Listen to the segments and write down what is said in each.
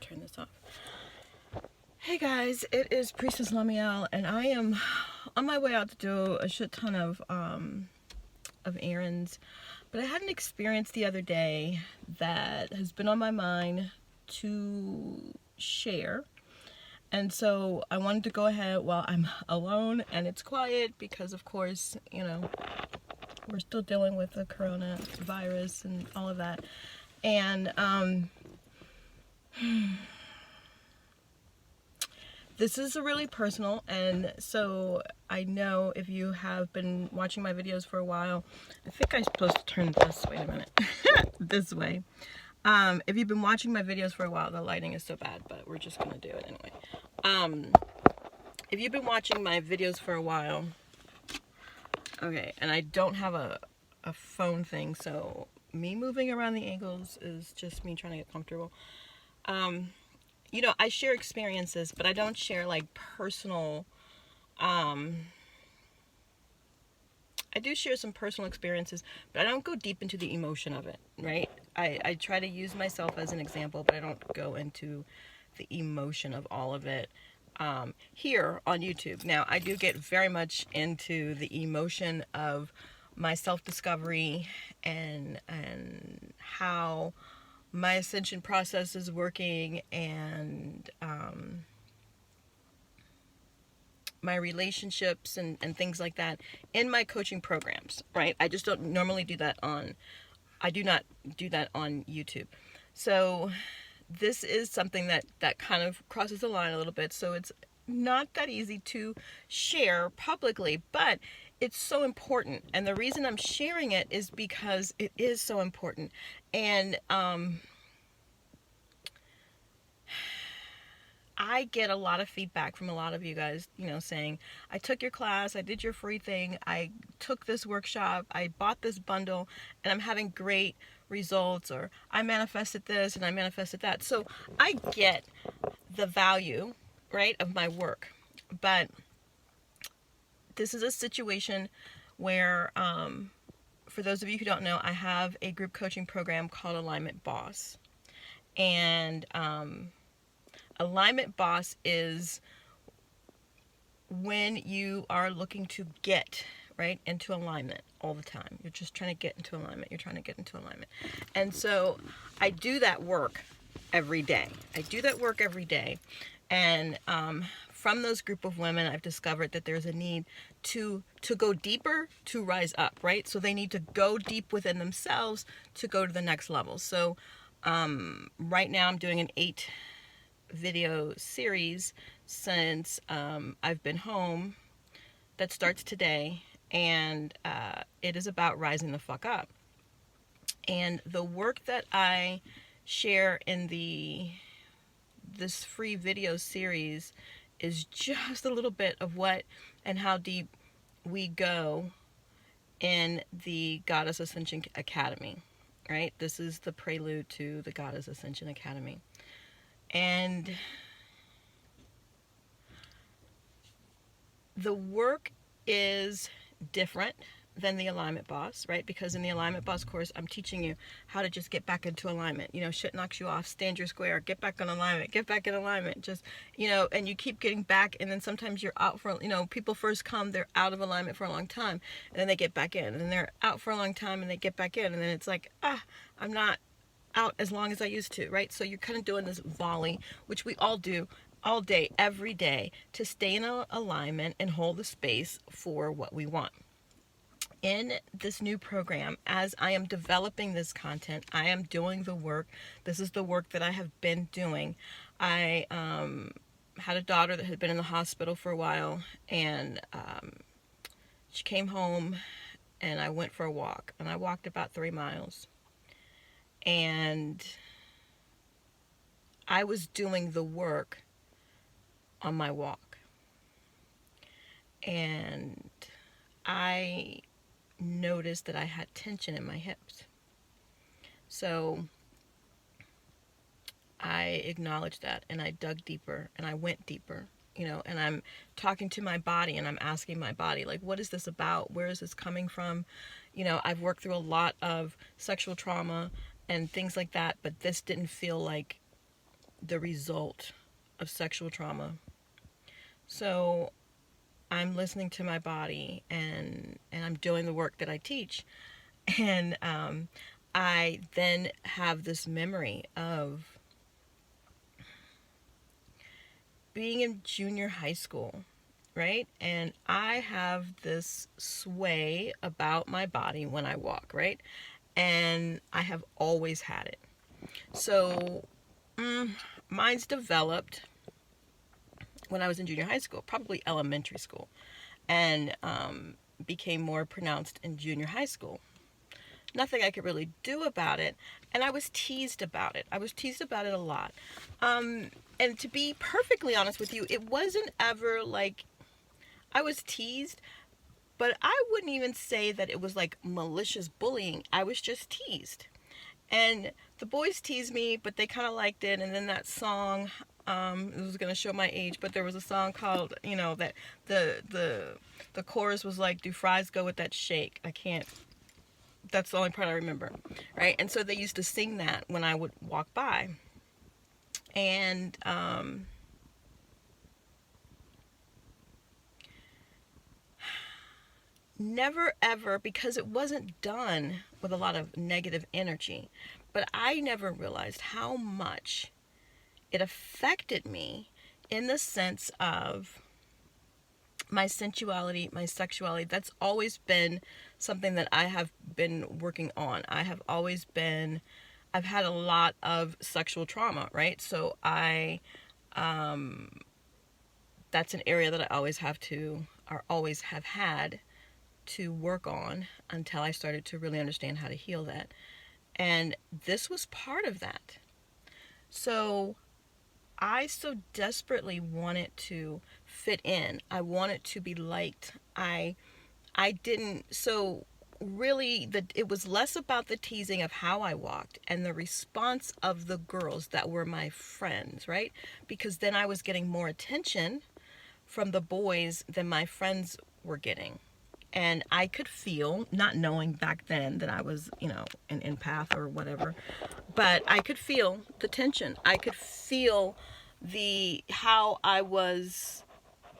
turn this off. Hey guys, it is Priestess LaMeel, and I am on my way out to do a shit ton of errands. But I had an experience the other day that has been on my mind to share. And so I wanted to go ahead while I'm alone and it's quiet because, of course, you know, we're still dealing with the coronavirus and all of that. And this is really personal, and so I know if you have been watching my videos for a while, I think I'm supposed to turn this, wait a minute, this way. If you've been watching my videos for a while, the lighting is so bad, but we're just gonna do it anyway. If you've been watching my videos for a while, okay, and I don't have a phone thing, so me moving around the angles is just me trying to get comfortable. You know, I share experiences, but I don't share like personal, I do share some personal experiences, but I don't go deep into the emotion of it, right? I try to use myself as an example, but I don't go into the emotion of all of it here on YouTube. Now, I do get very much into the emotion of my self-discovery and how my ascension process is working, and my relationships and things like that in my coaching programs, right? I just don't normally do that I do not do that on YouTube. So this is something that kind of crosses the line a little bit. So it's not that easy to share publicly, but it's so important. And the reason I'm sharing it is because it is so important. And I get a lot of feedback from a lot of you guys, you know, saying, I took your class, I did your free thing, I took this workshop, I bought this bundle, and I'm having great results, or I manifested this and I manifested that. So I get the value, right, of my work. But this is a situation where, for those of you who don't know, I have a group coaching program called Alignment Boss. And Alignment Boss is when you are looking to get, right, into alignment all the time. You're just trying to get into alignment. You're trying to get into alignment. And so I do that work every day. And from those group of women, I've discovered that there's a need to go deeper, to rise up, right? So they need to go deep within themselves to go to the next level. So right now I'm doing an 8-video series since I've been home that starts today, and it is about rising the fuck up. And the work that I share in this free video series is just a little bit of what and how deep we go in the Goddess Ascension Academy, right? This is the prelude to the Goddess Ascension Academy. And the work is different than the Alignment Boss, right? Because in the Alignment Boss course, I'm teaching you how to just get back into alignment. You know, shit knocks you off, stand your square, get back in alignment, just, you know, and you keep getting back, and then sometimes you're out for, you know, people first come, they're out of alignment for a long time, and then they get back in, and then they're out for a long time, and they get back in, and then it's like, I'm not out as long as I used to, right? So you're kind of doing this volley, which we all do all day, every day, to stay in alignment and hold the space for what we want. In this new program, as I am developing this content, I am doing the work. This is the work that I have been doing. I had a daughter that had been in the hospital for a while, and she came home, and I went for a walk, and I walked about 3 miles. And I was doing the work on my walk. And I noticed that I had tension in my hips. So I acknowledged that, and I dug deeper, and I went deeper, you know, and I'm talking to my body, and I'm asking my body, like, what is this about? Where is this coming from? You know, I've worked through a lot of sexual trauma and things like that, but this didn't feel like the result of sexual trauma. So I'm listening to my body, and I'm doing the work that I teach. And I then have this memory of being in junior high school, right? And I have this sway about my body when I walk, right? And I have always had it. So mine's developed when I was in junior high school, probably elementary school, and became more pronounced in junior high school. Nothing I could really do about it, and I was teased about it. I was teased about it a lot. And to be perfectly honest with you, it wasn't ever like I was teased, but I wouldn't even say that it was like malicious bullying. I was just teased. And the boys teased me, but they kind of liked it. And then that song, it was going to show my age, but there was a song called, that the chorus was like, "Do fries go with that shake?" That's the only part I remember, right? And so they used to sing that when I would walk by. And never ever, because it wasn't done with a lot of negative energy, but I never realized how much it affected me in the sense of my sensuality, my sexuality. That's always been something that I have been working on. I've had a lot of sexual trauma, right? So that's an area that I always have had to work on until I started to really understand how to heal that. And this was part of that. So I so desperately wanted to fit in. I wanted to be liked. So really it was less about the teasing of how I walked and the response of the girls that were my friends, right? Because then I was getting more attention from the boys than my friends were getting. And I could feel, not knowing back then that I was, an empath or whatever, but I could feel the tension. I could feel how I was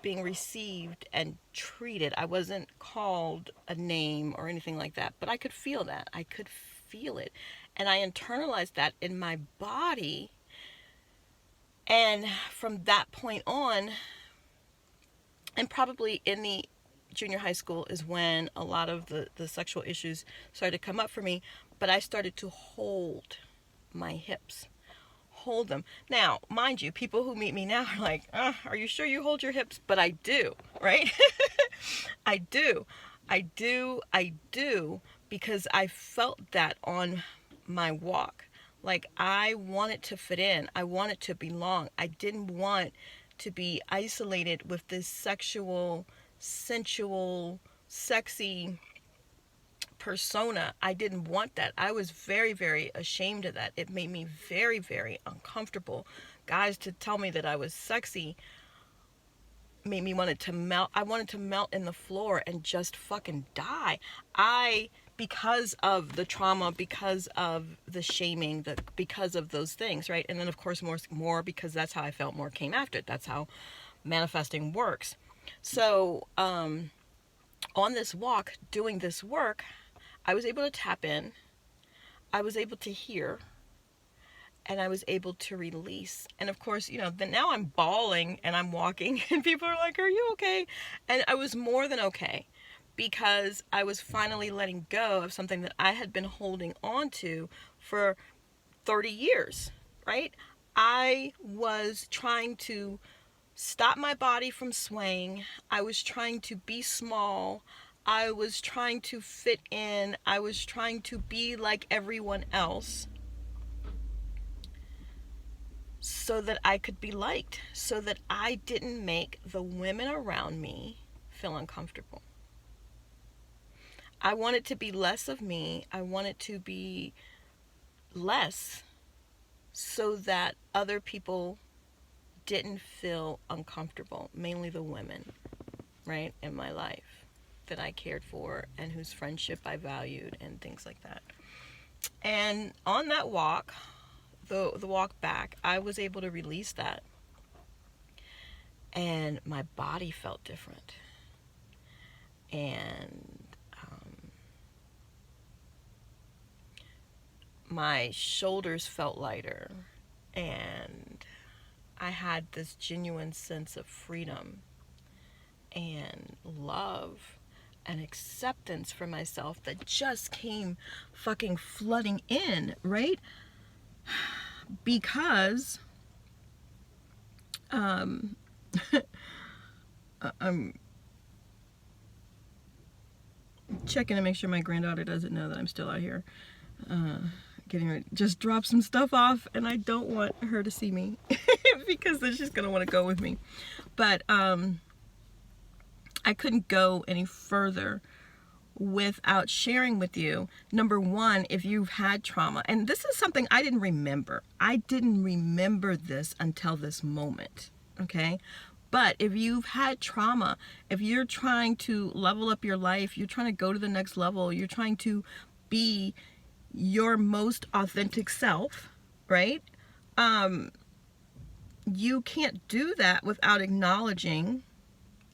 being received and treated. I wasn't called a name or anything like that, but I could feel that. I could feel it. And I internalized that in my body. And from that point on, and probably in the junior high school is when a lot of the sexual issues started to come up for me, but I started to hold my hips. Hold them. Now, mind you, people who meet me now are like, are you sure you hold your hips? But I do, right? I do, because I felt that on my walk. Like, I wanted to fit in. I wanted to belong. I didn't want to be isolated with this sexual, sensual, sexy persona. I didn't want that. I was very, very ashamed of that. It made me very, very uncomfortable. Guys to tell me that I was sexy made me wanted to melt. I wanted to melt in the floor and just fucking die. Because of the trauma, because of the shaming, because of those things, right? And then of course more because that's how I felt, more came after it. That's how manifesting works. So on this walk, doing this work, I was able to tap in, I was able to hear, and I was able to release. And of course, then now I'm bawling and I'm walking and people are like, "Are you okay?" And I was more than okay, because I was finally letting go of something that I had been holding on to for 30 years, right? I was trying to stop my body from swaying. I was trying to be small. I was trying to fit in. I was trying to be like everyone else so that I could be liked, so that I didn't make the women around me feel uncomfortable. I wanted to be less of me. I wanted to be less so that other people didn't feel uncomfortable, mainly the women, right, in my life that I cared for and whose friendship I valued and things like that. And on that walk, the walk back, I was able to release that. And my body felt different. And my shoulders felt lighter. And I had this genuine sense of freedom and love and acceptance for myself that just came fucking flooding in, right? Because I'm checking to make sure my granddaughter doesn't know that I'm still out here getting ready. Just drop some stuff off, and I don't want her to see me because then she's gonna want to go with me. But I couldn't go any further without sharing with you, number one, if you've had trauma, and this is something I didn't remember. I didn't remember this until this moment, okay? But if you've had trauma, if you're trying to level up your life, you're trying to go to the next level, you're trying to be your most authentic self, right? You can't do that without acknowledging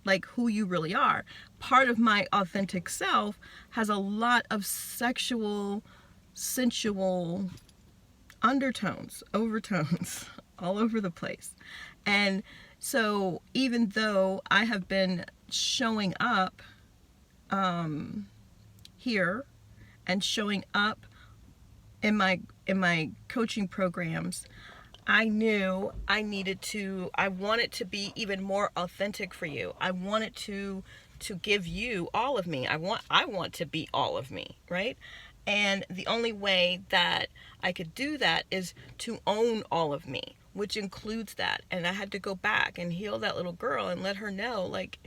like who you really are. Part of my authentic self has a lot of sexual, sensual undertones, overtones all over the place. And so even though I have been showing up here and showing up in my coaching programs, I knew I wanted to be even more authentic for you. I wanted to give you all of me. I want to be all of me, right? And the only way that I could do that is to own all of me, which includes that. And I had to go back and heal that little girl and let her know, like,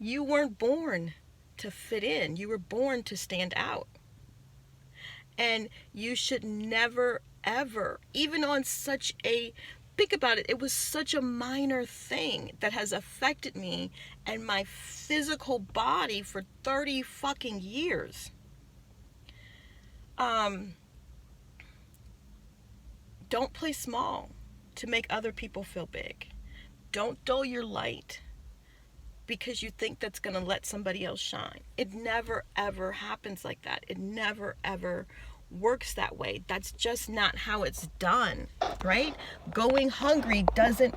you weren't born to fit in. You were born to stand out. And you should never, ever, even on such a, think about it, it was such a minor thing that has affected me and my physical body for 30 fucking years. Don't play small to make other people feel big. Don't dull your light because you think that's going to let somebody else shine. It never, ever happens like that. It never, ever works that way. That's just not how it's done, right? Going hungry doesn't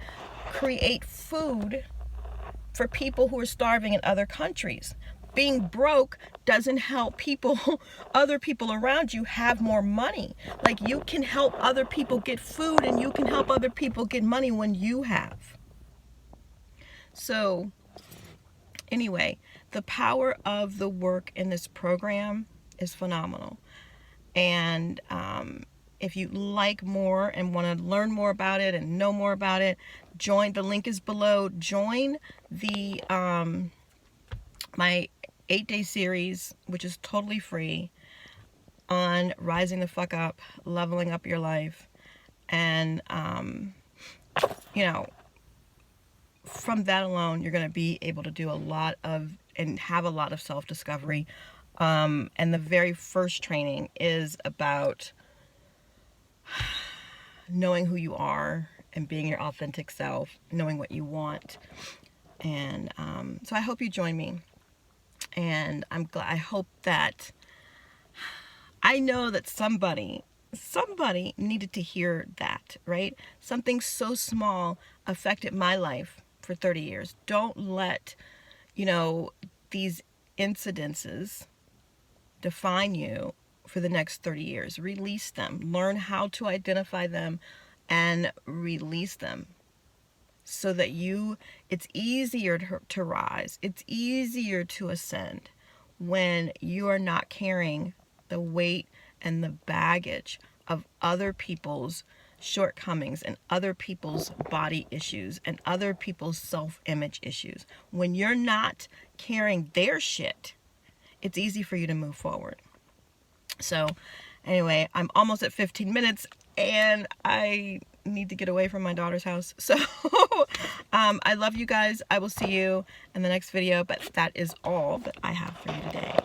create food for people who are starving in other countries. Being broke doesn't help people, other people around you have more money. Like, you can help other people get food and you can help other people get money when you have. So anyway, the power of the work in this program is phenomenal. And if you like more and want to learn more about it and know more about it, join. The link is below. Join the my 8-day series, which is totally free, on rising the fuck up, leveling up your life, and you know, from that alone, you're going to be able to do a lot of and have a lot of self-discovery. And the very first training is about knowing who you are and being your authentic self, knowing what you want. And so I hope you join me. And I hope that, I know that somebody needed to hear that, right? Something so small affected my life for 30 years. Don't let, these incidences define you for the next 30 years. Release them. Learn how to identify them and release them so that it's easier to rise. It's easier to ascend when you are not carrying the weight and the baggage of other people's shortcomings and other people's body issues and other people's self-image issues. When you're not carrying their shit, it's easy for you to move forward. So anyway, I'm almost at 15 minutes and I need to get away from my daughter's house. So I love you guys. I will see you in the next video, but that is all that I have for you today.